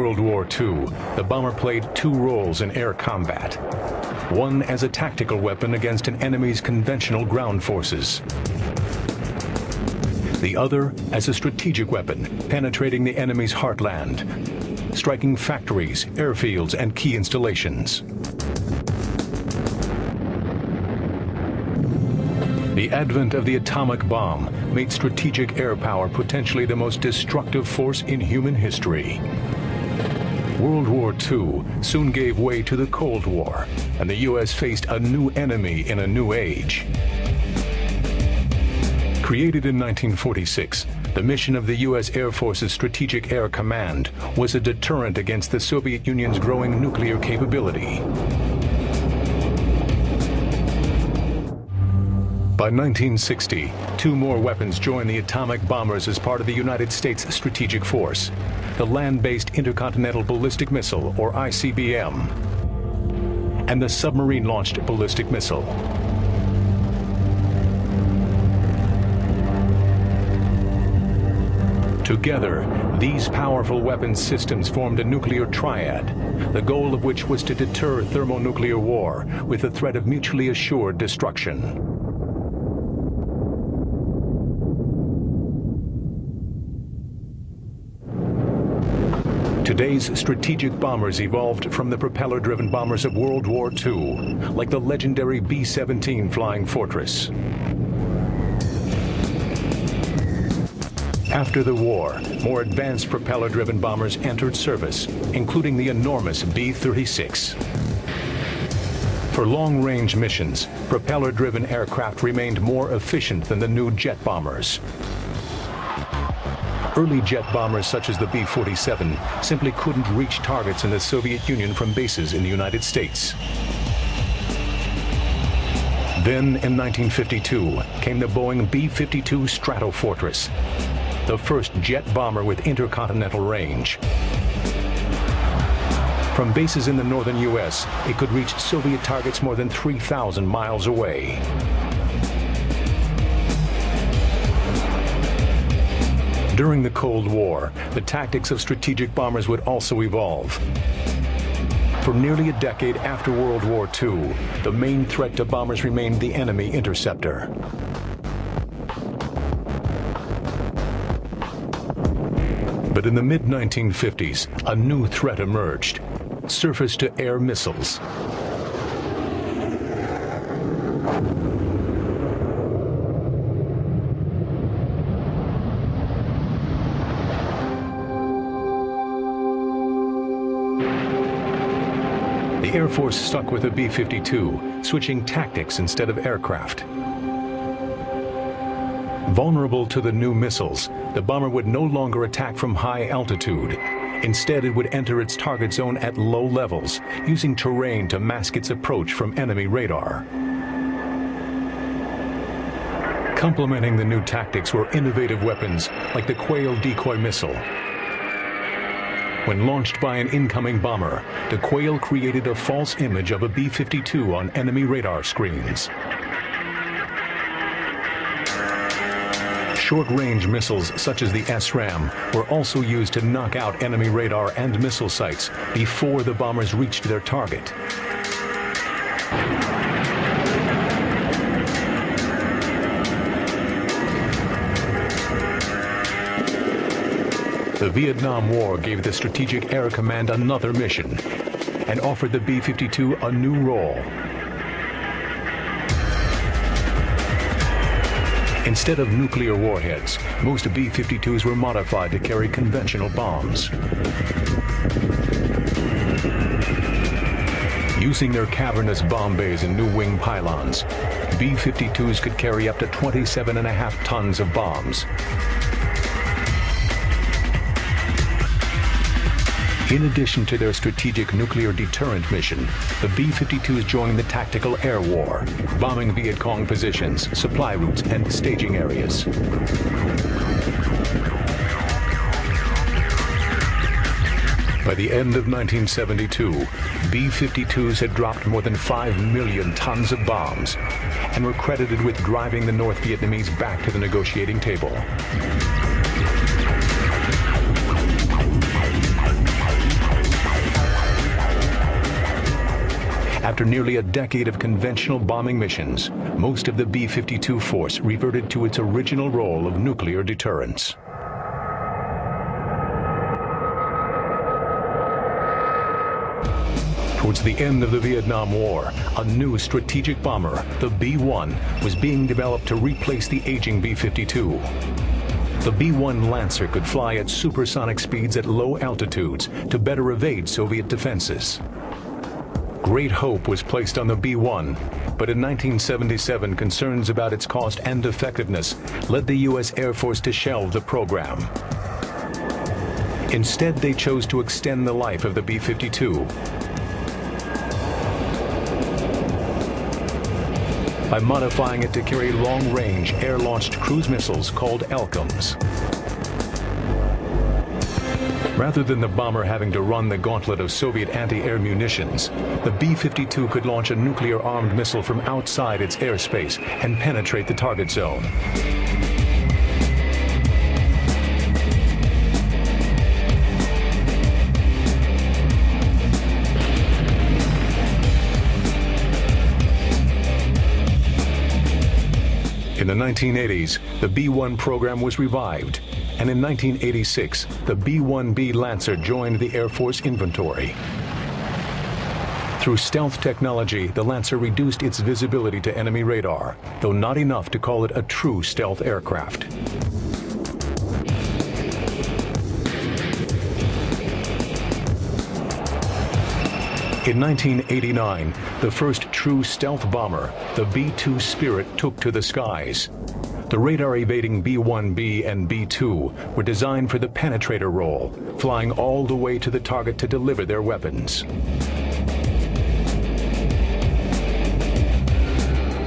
World War II, the bomber played two roles in air combat. One as a tactical weapon against an enemy's conventional ground forces. The other as a strategic weapon, penetrating the enemy's heartland, striking factories, airfields, and key installations. The advent of the atomic bomb made strategic air power potentially the most destructive force in human history. World War II soon gave way to the Cold War, and the U.S. faced a new enemy in a new age. Created in 1946, the mission of the U.S. Air Force's Strategic Air Command was a deterrent against the Soviet Union's growing nuclear capability. By 1960, two more weapons joined the atomic bombers as part of the United States Strategic Force: the Land-Based Intercontinental Ballistic Missile, or ICBM, and the Submarine-Launched Ballistic Missile. Together, these powerful weapons systems formed a nuclear triad, the goal of which was to deter thermonuclear war with the threat of mutually assured destruction. Today's strategic bombers evolved from the propeller-driven bombers of World War II, like the legendary B-52 Flying Fortress. After the war, more advanced propeller-driven bombers entered service, including the enormous B-36. For long-range missions, propeller-driven aircraft remained more efficient than the new jet bombers. Early jet bombers such as the B-47 simply couldn't reach targets in the Soviet Union from bases in the United States. Then, in 1952, came the Boeing B-52 Stratofortress, the first jet bomber with intercontinental range. From bases in the northern U.S., it could reach Soviet targets more than 3,000 miles away. During the Cold War, the tactics of strategic bombers would also evolve. For nearly a decade after World War II, the main threat to bombers remained the enemy interceptor. But in the mid-1950s, a new threat emerged: surface-to-air missiles. The Air Force stuck with the B-52, switching tactics instead of aircraft. Vulnerable to the new missiles, the bomber would no longer attack from high altitude. Instead, it would enter its target zone at low levels, using terrain to mask its approach from enemy radar. Complementing the new tactics were innovative weapons like the Quail decoy missile. When launched by an incoming bomber, the Quail created a false image of a B-52 on enemy radar screens. Short-range missiles such as the SRAM were also used to knock out enemy radar and missile sites before the bombers reached their target. The Vietnam War gave the Strategic Air Command another mission and offered the B-52 a new role. Instead of nuclear warheads, most B-52s were modified to carry conventional bombs. Using their cavernous bomb bays and new wing pylons, B-52s could carry up to 27.5 tons of bombs. In addition to their strategic nuclear deterrent mission, the B-52s joined the tactical air war, bombing Viet Cong positions, supply routes, and staging areas. By the end of 1972, B-52s had dropped more than 5 million tons of bombs and were credited with driving the North Vietnamese back to the negotiating table. After nearly a decade of conventional bombing missions, most of the B-52 force reverted to its original role of nuclear deterrence. Towards the end of the Vietnam War, a new strategic bomber, the B-1, was being developed to replace the aging B-52. The B-1 Lancer could fly at supersonic speeds at low altitudes to better evade Soviet defenses. Great hope was placed on the B-1, but in 1977, concerns about its cost and effectiveness led the U.S. Air Force to shelve the program. Instead, they chose to extend the life of the B-52 by modifying it to carry long-range air-launched cruise missiles called LCMs. Rather than the bomber having to run the gauntlet of Soviet anti-air munitions, the B-52 could launch a nuclear-armed missile from outside its airspace and penetrate the target zone. In the 1980s, the B-1 program was revived, and in 1986, the B-1B Lancer joined the Air Force inventory. Through stealth technology, the Lancer reduced its visibility to enemy radar, though not enough to call it a true stealth aircraft. In 1989, the first true stealth bomber, the B-2 Spirit, took to the skies. The radar-evading B-1B and B-2 were designed for the penetrator role, flying all the way to the target to deliver their weapons.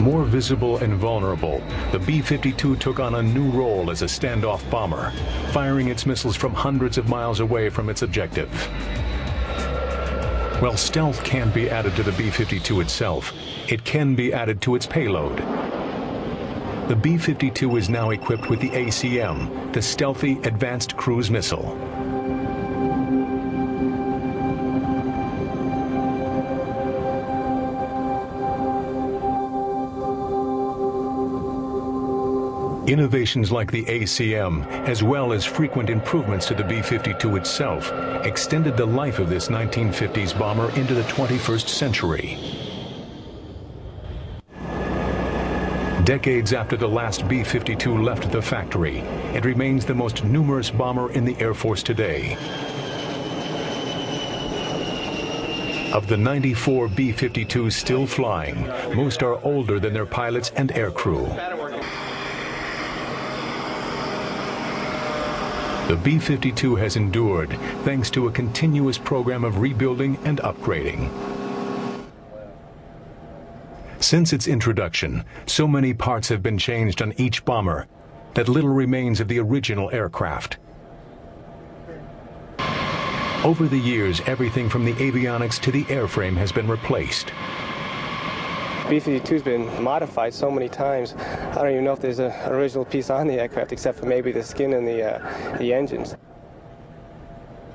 More visible and vulnerable, the B-52 took on a new role as a standoff bomber, firing its missiles from hundreds of miles away from its objective. While stealth can't be added to the B-52 itself, it can be added to its payload. The B-52 is now equipped with the ACM, the Stealthy Advanced Cruise Missile. Innovations like the ACM, as well as frequent improvements to the B-52 itself, extended the life of this 1950s bomber into the 21st century. Decades after the last B-52 left the factory, it remains the most numerous bomber in the Air Force today. Of the 94 B-52s still flying, most are older than their pilots and aircrew. The B-52 has endured thanks to a continuous program of rebuilding and upgrading. Since its introduction, so many parts have been changed on each bomber that little remains of the original aircraft. Over the years, everything from the avionics to the airframe has been replaced. B-52's been modified so many times, I don't even know if there's an original piece on the aircraft except for maybe the skin and the engines.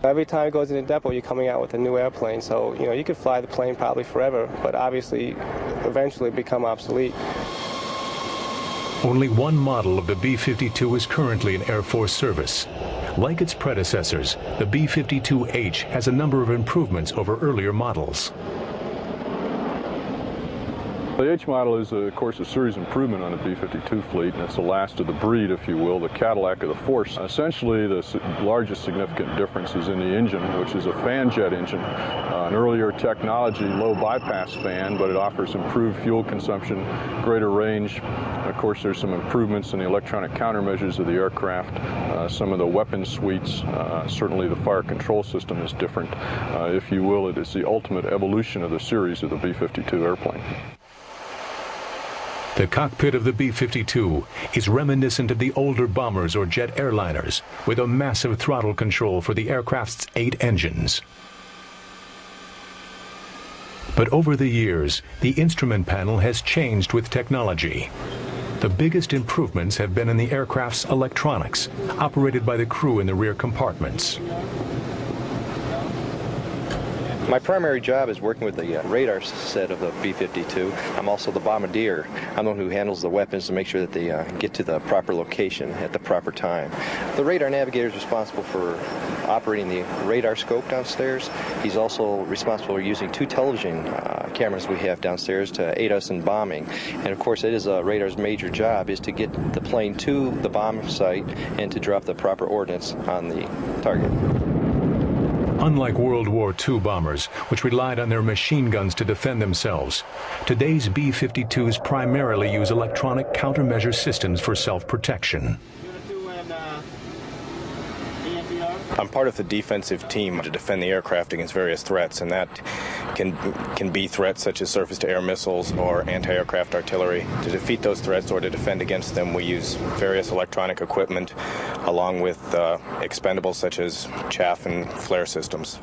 Every time it goes in the depot, you're coming out with a new airplane, so you could fly the plane probably forever, but obviously eventually become obsolete. Only one model of the B-52 is currently in Air Force service. Like its predecessors, the B-52H has a number of improvements over earlier models. The H model is, of course, a series improvement on the B-52 fleet, and it's the last of the breed, if you will, the Cadillac of the force. Essentially, the largest significant difference is in the engine, which is a fan jet engine, an earlier technology, low bypass fan, but it offers improved fuel consumption, greater range. Of course, there's some improvements in the electronic countermeasures of the aircraft, some of the weapon suites, certainly the fire control system is different. If you will, it is the ultimate evolution of the series of the B-52 airplane. The cockpit of the B-52 is reminiscent of the older bombers or jet airliners, with a massive throttle control for the aircraft's 8 engines. But over the years, the instrument panel has changed with technology. The biggest improvements have been in the aircraft's electronics, operated by the crew in the rear compartments. My primary job is working with the radar set of the B-52. I'm also the bombardier. I'm the one who handles the weapons to make sure that they get to the proper location at the proper time. The radar navigator is responsible for operating the radar scope downstairs. He's also responsible for using 2 television cameras we have downstairs to aid us in bombing. And of course, it is a radar's major job is to get the plane to the bomb site and to drop the proper ordnance on the target. Unlike World War II bombers, which relied on their machine guns to defend themselves, today's B-52s primarily use electronic countermeasure systems for self-protection. I'm part of the defensive team to defend the aircraft against various threats, and that can be threats such as surface-to-air missiles or anti-aircraft artillery. To defeat those threats or to defend against them, we use various electronic equipment along with expendables such as chaff and flare systems.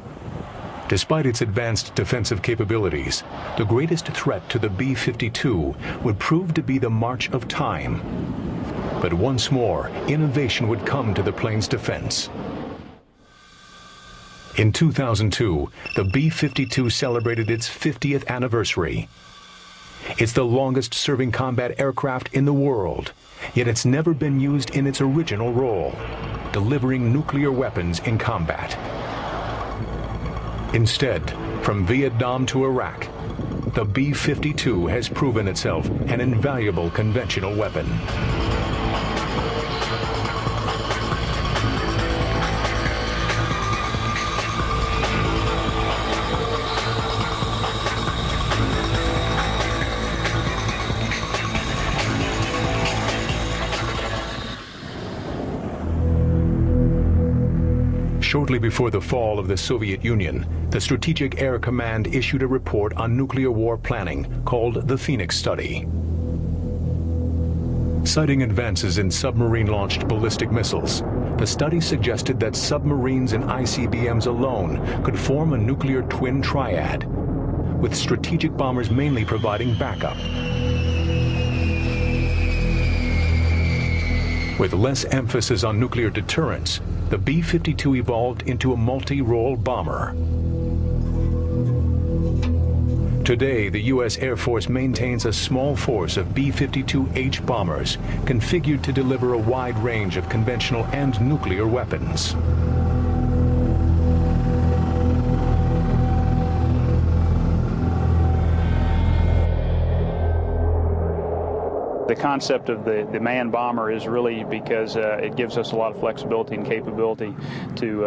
Despite its advanced defensive capabilities, the greatest threat to the B-52 would prove to be the march of time. But once more, innovation would come to the plane's defense. In 2002, the B-52 celebrated its 50th anniversary. It's the longest-serving combat aircraft in the world, yet it's never been used in its original role, delivering nuclear weapons in combat. Instead, from Vietnam to Iraq, the B-52 has proven itself an invaluable conventional weapon. Shortly before the fall of the Soviet Union, the Strategic Air Command issued a report on nuclear war planning called the Phoenix Study. Citing advances in submarine-launched ballistic missiles, the study suggested that submarines and ICBMs alone could form a nuclear twin triad, with strategic bombers mainly providing backup. With less emphasis on nuclear deterrence, the B-52 evolved into a multi-role bomber. Today, the U.S. Air Force maintains a small force of B-52H bombers configured to deliver a wide range of conventional and nuclear weapons. The concept of the manned bomber is really because it gives us a lot of flexibility and capability to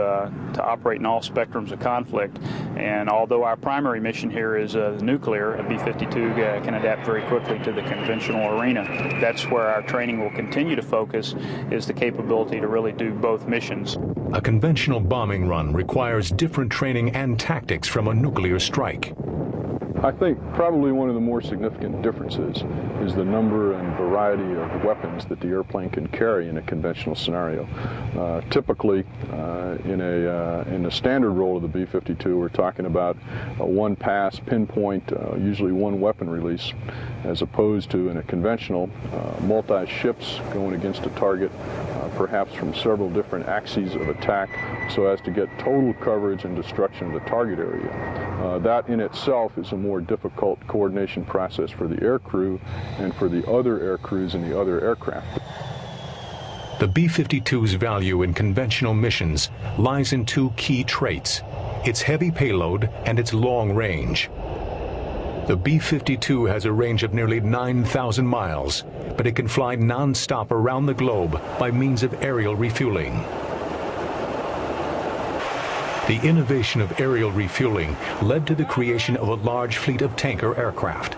operate in all spectrums of conflict. And although our primary mission here is nuclear, a B-52 can adapt very quickly to the conventional arena. That's where our training will continue to focus, is the capability to really do both missions. A conventional bombing run requires different training and tactics from a nuclear strike. I think probably one of the more significant differences is the number and variety of weapons that the airplane can carry in a conventional scenario. Typically, in the standard role of the B-52, we're talking about a one-pass, pinpoint, usually one weapon release, as opposed to in a conventional, multi-ships going against a target, perhaps from several different axes of attack, so as to get total coverage and destruction of the target area. That in itself is a more difficult coordination process for the air crew and for the other air crews in the other aircraft. The B-52's value in conventional missions lies in two key traits: its heavy payload and its long range. The B-52 has a range of nearly 9,000 miles, but it can fly non-stop around the globe by means of aerial refueling. The innovation of aerial refueling led to the creation of a large fleet of tanker aircraft.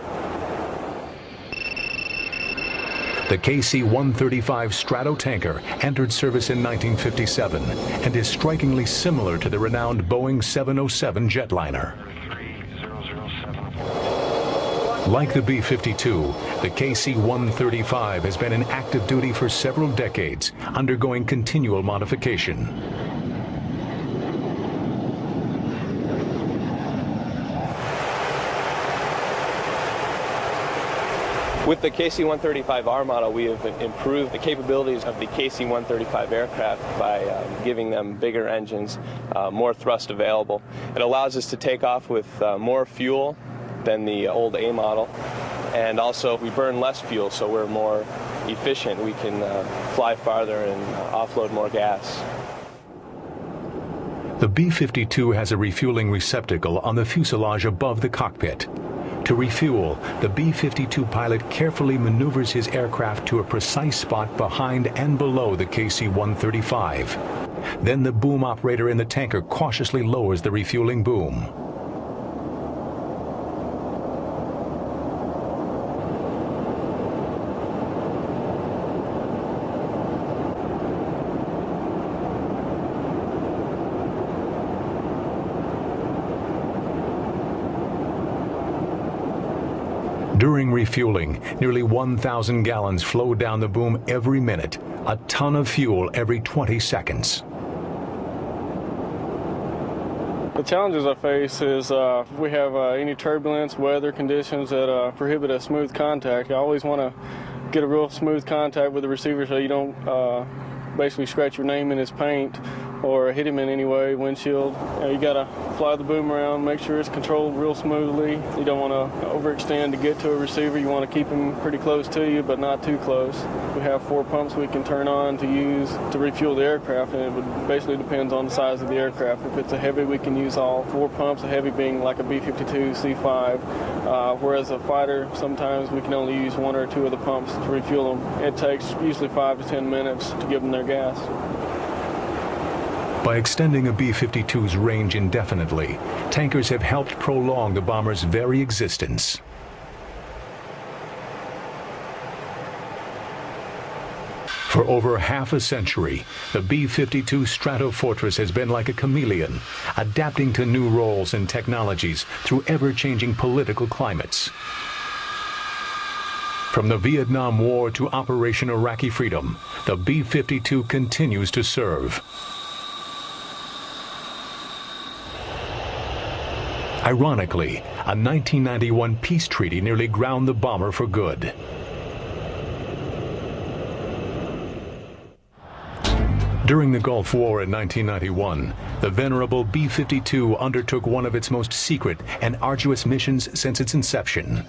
The KC-135 Stratotanker entered service in 1957 and is strikingly similar to the renowned Boeing 707 jetliner. Like the B-52, the KC-135 has been in active duty for several decades, undergoing continual modification. With the KC-135R model, we have improved the capabilities of the KC-135 aircraft by giving them bigger engines, more thrust available. It allows us to take off with more fuel than the old A model, and also we burn less fuel, so we're more efficient. We can fly farther and offload more gas. The B-52 has a refueling receptacle on the fuselage above the cockpit. To refuel, the B-52 pilot carefully maneuvers his aircraft to a precise spot behind and below the KC-135. Then the boom operator in the tanker cautiously lowers the refueling boom. During refueling, nearly 1,000 gallons flow down the boom every minute, a ton of fuel every 20 seconds. The challenges I face is if we have any turbulence, weather conditions that prohibit a smooth contact. I always want to get a real smooth contact with the receiver so you don't basically scratch your name in his paint or hit him in any way, windshield. You got to fly the boom around, make sure it's controlled real smoothly. You don't want to overextend to get to a receiver. You want to keep him pretty close to you, but not too close. We have 4 pumps we can turn on to use to refuel the aircraft, and it would basically depends on the size of the aircraft. If it's a heavy, we can use all 4 pumps, a heavy being like a B-52 C5, whereas a fighter, sometimes we can only use 1 or 2 of the pumps to refuel them. It takes usually 5 to 10 minutes to give them their gas. By extending a B-52's range indefinitely, tankers have helped prolong the bomber's very existence. For over half a century, the B-52 Stratofortress has been like a chameleon, adapting to new roles and technologies through ever-changing political climates. From the Vietnam War to Operation Iraqi Freedom, the B-52 continues to serve. Ironically, a 1991 peace treaty nearly ground the bomber for good. During the Gulf War in 1991, the venerable B-52 undertook one of its most secret and arduous missions since its inception.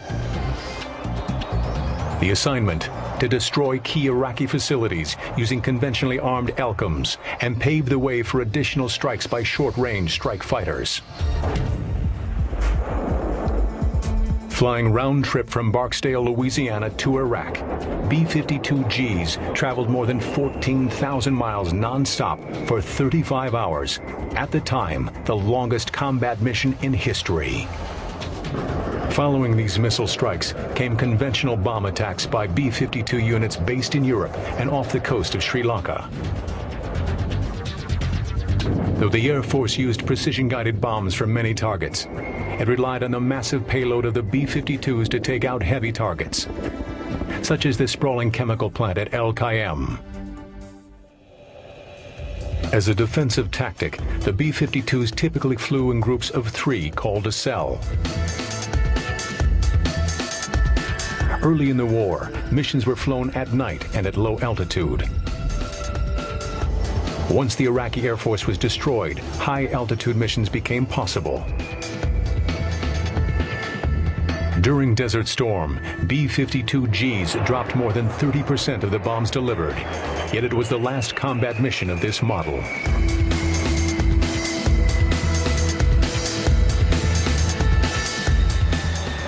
The assignment: to destroy key Iraqi facilities using conventionally armed LCOMs and pave the way for additional strikes by short-range strike fighters. Flying round-trip from Barksdale, Louisiana to Iraq, B-52Gs traveled more than 14,000 miles non-stop for 35 hours, at the time the longest combat mission in history. Following these missile strikes came conventional bomb attacks by B-52 units based in Europe and off the coast of Sri Lanka. Though the Air Force used precision-guided bombs for many targets, it relied on the massive payload of the B-52s to take out heavy targets, such as the sprawling chemical plant at El Cayam. As a defensive tactic, the B-52s typically flew in groups of 3 called a cell. Early in the war, missions were flown at night and at low altitude. Once the Iraqi Air Force was destroyed, high-altitude missions became possible. During Desert Storm, B-52Gs dropped more than 30% of the bombs delivered, yet it was the last combat mission of this model.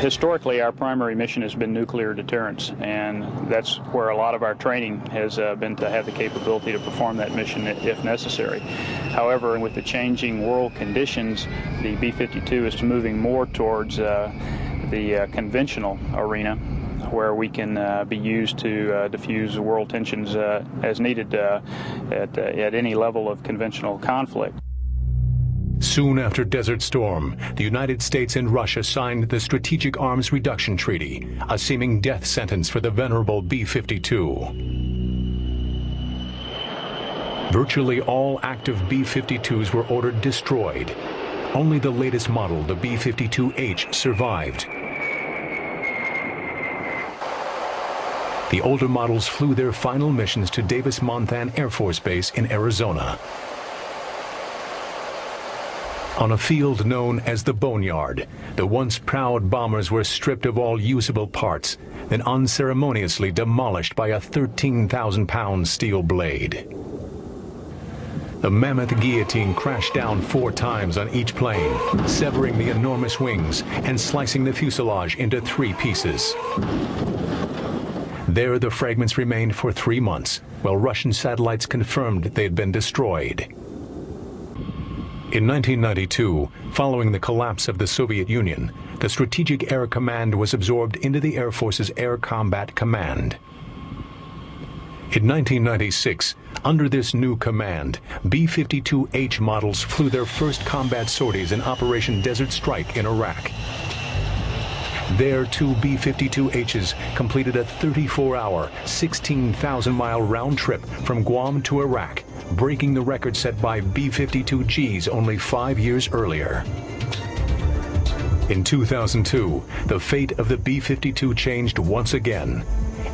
Historically, our primary mission has been nuclear deterrence, and that's where a lot of our training has been to have the capability to perform that mission if necessary. However, with the changing world conditions, the B-52 is moving more towards the conventional arena, where we can be used to diffuse world tensions as needed at any level of conventional conflict. Soon after Desert Storm, the United States and Russia signed the Strategic Arms Reduction Treaty, a seeming death sentence for the venerable B-52. Virtually all active B-52s were ordered destroyed. Only the latest model, the B-52H, survived. The older models flew their final missions to Davis-Monthan Air Force Base in Arizona. On a field known as the Boneyard, the once proud bombers were stripped of all usable parts, then unceremoniously demolished by a 13,000-pound steel blade. The mammoth guillotine crashed down 4 times on each plane, severing the enormous wings and slicing the fuselage into 3 pieces. There, the fragments remained for 3 months, while Russian satellites confirmed they had been destroyed. In 1992, following the collapse of the Soviet Union, the Strategic Air Command was absorbed into the Air Force's Air Combat Command. In 1996, under this new command, B-52H models flew their first combat sorties in Operation Desert Strike in Iraq. There, 2 B-52Hs completed a 34-hour, 16,000-mile round trip from Guam to Iraq, breaking the record set by B-52Gs only 5 years earlier. In 2002, the fate of the B-52 changed once again.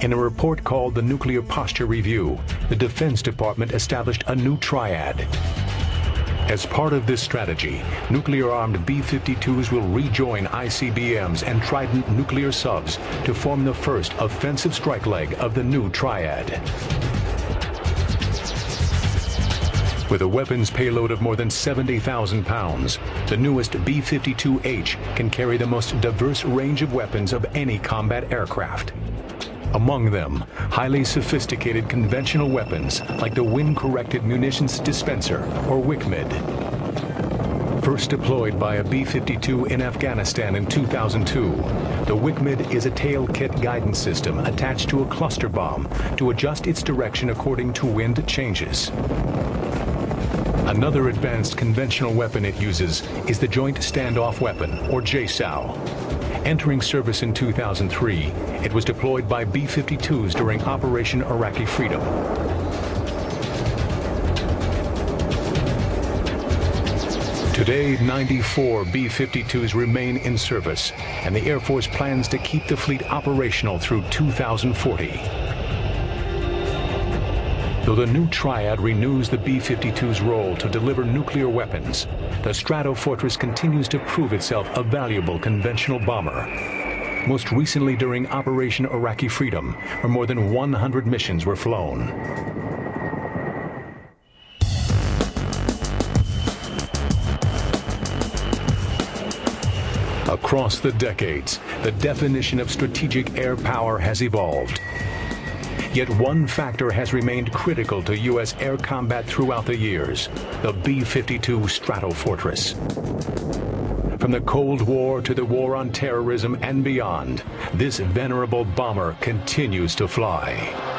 In a report called the Nuclear Posture Review, the Defense Department established a new triad. As part of this strategy, nuclear-armed B-52s will rejoin ICBMs and Trident nuclear subs to form the first offensive strike leg of the new triad. With a weapons payload of more than 70,000 pounds, the newest B-52H can carry the most diverse range of weapons of any combat aircraft. Among them, highly sophisticated conventional weapons like the Wind-Corrected Munitions Dispenser, or WCMD. First deployed by a B-52 in Afghanistan in 2002, the WCMD is a tail kit guidance system attached to a cluster bomb to adjust its direction according to wind changes. Another advanced conventional weapon it uses is the Joint Standoff Weapon, or JSOW. Entering service in 2003, it was deployed by B-52s during Operation Iraqi Freedom. Today, 94 B-52s remain in service, and the Air Force plans to keep the fleet operational through 2040. Though the new triad renews the B-52's role to deliver nuclear weapons, the Stratofortress continues to prove itself a valuable conventional bomber. Most recently during Operation Iraqi Freedom, where more than 100 missions were flown. Across the decades, the definition of strategic air power has evolved. Yet one factor has remained critical to U.S. air combat throughout the years: the B-52 Stratofortress. From the Cold War to the war on terrorism and beyond, this venerable bomber continues to fly.